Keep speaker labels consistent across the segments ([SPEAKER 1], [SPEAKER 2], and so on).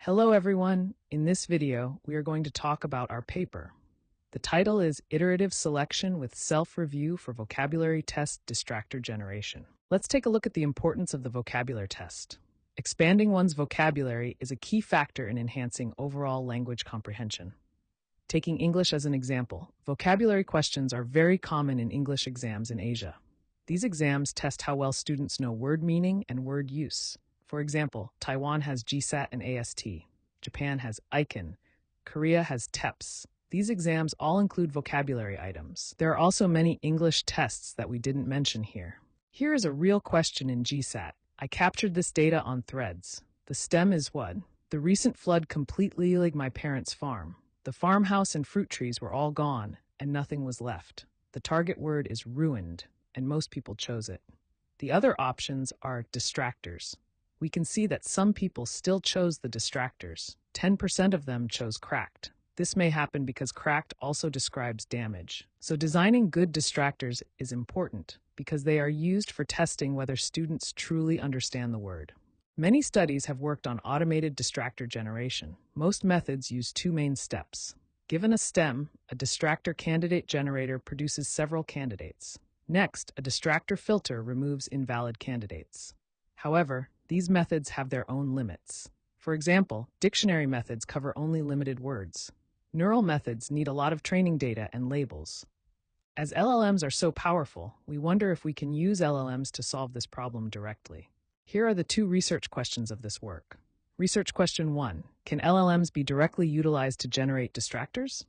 [SPEAKER 1] Hello everyone! In this video, we are going to talk about our paper. The title is Iterative Selection with Self-Review for Vocabulary Test Distractor Generation. Let's take a look at the importance of the vocabulary test. Expanding one's vocabulary is a key factor in enhancing overall language comprehension. Taking English as an example, vocabulary questions are very common in English exams in Asia. These exams test how well students know word meaning and word use. For example, Taiwan has GSAT and AST. Japan has ICAN. Korea has TEPS. These exams all include vocabulary items. There are also many English tests that we didn't mention here. Here is a real question in GSAT. I captured this data on threads. The stem is what? The recent flood completely ruined my parents' farm. The farmhouse and fruit trees were all gone, and nothing was left. The target word is ruined, and most people chose it. The other options are distractors. We can see that some people still chose the distractors. 10% of them chose cracked. This may happen because cracked also describes damage. So designing good distractors is important because they are used for testing whether students truly understand the word. Many studies have worked on automated distractor generation. Most methods use two main steps. Given a stem, a distractor candidate generator produces several candidates. Next, a distractor filter removes invalid candidates. However, these methods have their own limits. For example, dictionary methods cover only limited words. Neural methods need a lot of training data and labels. As LLMs are so powerful, we wonder if we can use LLMs to solve this problem directly. Here are the two research questions of this work. Research question 1. Can LLMs be directly utilized to generate distractors?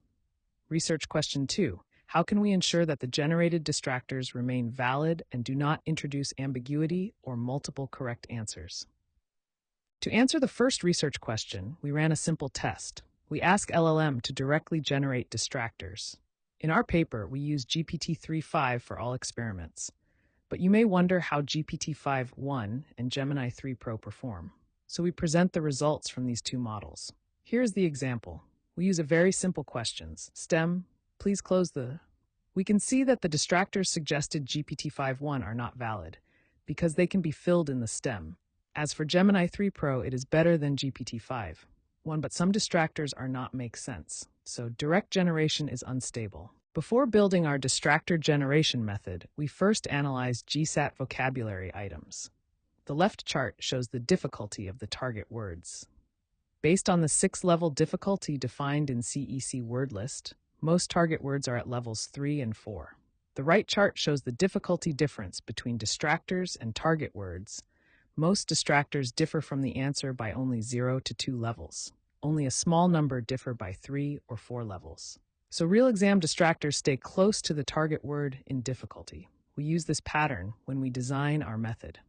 [SPEAKER 1] Research question 2. How can we ensure that the generated distractors remain valid and do not introduce ambiguity or multiple correct answers? To answer the first research question, we ran a simple test. We asked LLM to directly generate distractors. In our paper, we used GPT-3.5 for all experiments. But you may wonder how GPT-5.1 and Gemini 3 Pro perform. So we present the results from these two models. Here's the example. We use a very simple questions. STEM, please close the... We can see that the distractors suggested GPT-5.1 are not valid because they can be filled in the stem. As for Gemini 3 Pro, it is better than GPT-5.1, but some distractors are not make sense, so direct generation is unstable. Before building our distractor generation method, we first analyzed GSAT vocabulary items. The left chart shows the difficulty of the target words. Based on the 6-level difficulty defined in CEC word list, most target words are at levels 3 and 4. The right chart shows the difficulty difference between distractors and target words. Most distractors differ from the answer by only 0 to 2 levels. Only a small number differ by 3 or 4 levels. So real exam distractors stay close to the target word in difficulty. We use this pattern when we design our method.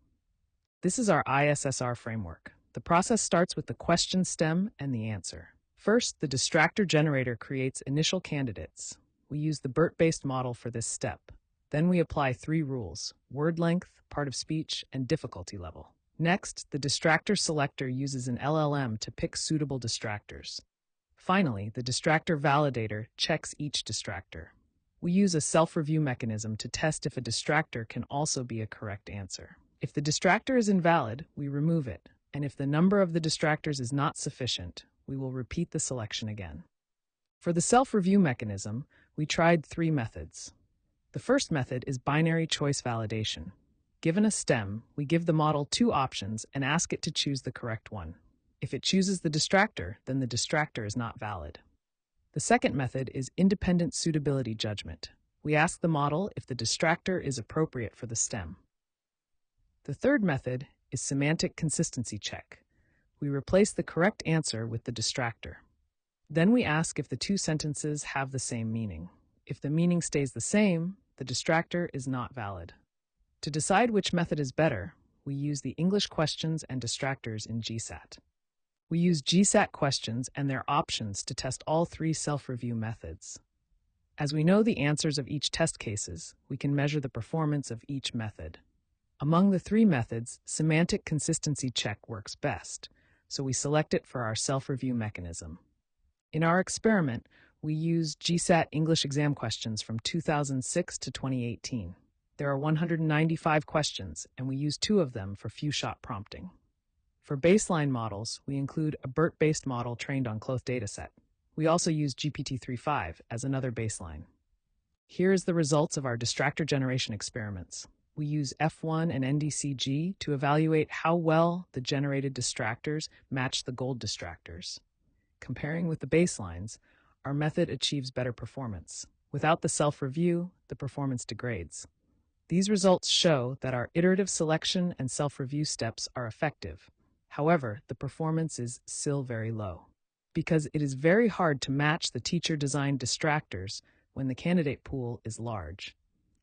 [SPEAKER 1] This is our ISSR framework. The process starts with the question stem and the answer. First, the distractor generator creates initial candidates. We use the BERT-based model for this step. Then we apply 3 rules: word length, part of speech, and difficulty level. Next, the distractor selector uses an LLM to pick suitable distractors. Finally, the distractor validator checks each distractor. We use a self-review mechanism to test if a distractor can also be a correct answer. If the distractor is invalid, we remove it, and if the number of the distractors is not sufficient, we will repeat the selection again. For the self-review mechanism, we tried 3 methods. The first method is binary choice validation. Given a stem, we give the model 2 options and ask it to choose the correct one. If it chooses the distractor, then the distractor is not valid. The second method is independent suitability judgment. We ask the model if the distractor is appropriate for the stem. The third method is semantic consistency check. We replace the correct answer with the distractor. Then we ask if the 2 sentences have the same meaning. If the meaning stays the same, the distractor is not valid. To decide which method is better, we use the English questions and distractors in GSAT. We use GSAT questions and their options to test all 3 self-review methods. As we know the answers of each test cases, we can measure the performance of each method. Among the 3 methods, semantic consistency check works best, so we select it for our self-review mechanism. In our experiment, we used GSAT English exam questions from 2006 to 2018. There are 195 questions, and we used 2 of them for few-shot prompting. For baseline models, we include a BERT-based model trained on closed dataset. We also use GPT-3.5 as another baseline. Here is the results of our distractor generation experiments. We use F1 and NDCG to evaluate how well the generated distractors match the gold distractors. Comparing with the baselines, our method achieves better performance. Without the self-review, the performance degrades. These results show that our iterative selection and self-review steps are effective. However, the performance is still very low, because it is very hard to match the teacher-designed distractors when the candidate pool is large.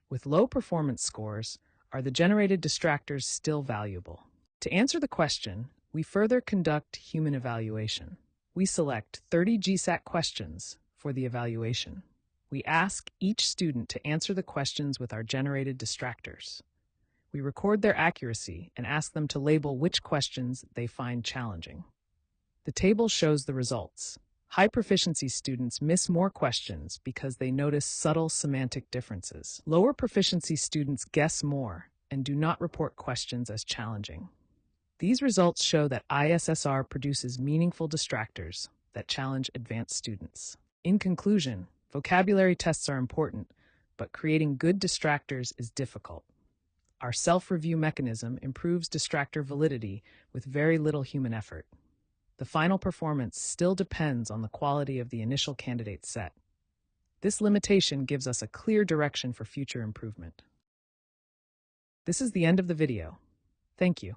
[SPEAKER 1] With low performance scores, are the generated distractors still valuable? To answer the question, we further conduct human evaluation. We select 30 GSAT questions for the evaluation. We ask each student to answer the questions with our generated distractors. We record their accuracy and ask them to label which questions they find challenging. The table shows the results. High proficiency students miss more questions because they notice subtle semantic differences. Lower proficiency students guess more and do not report questions as challenging. These results show that ISSR produces meaningful distractors that challenge advanced students. In conclusion, vocabulary tests are important, but creating good distractors is difficult. Our self-review mechanism improves distractor validity with very little human effort. The final performance still depends on the quality of the initial candidate set. This limitation gives us a clear direction for future improvement. This is the end of the video. Thank you.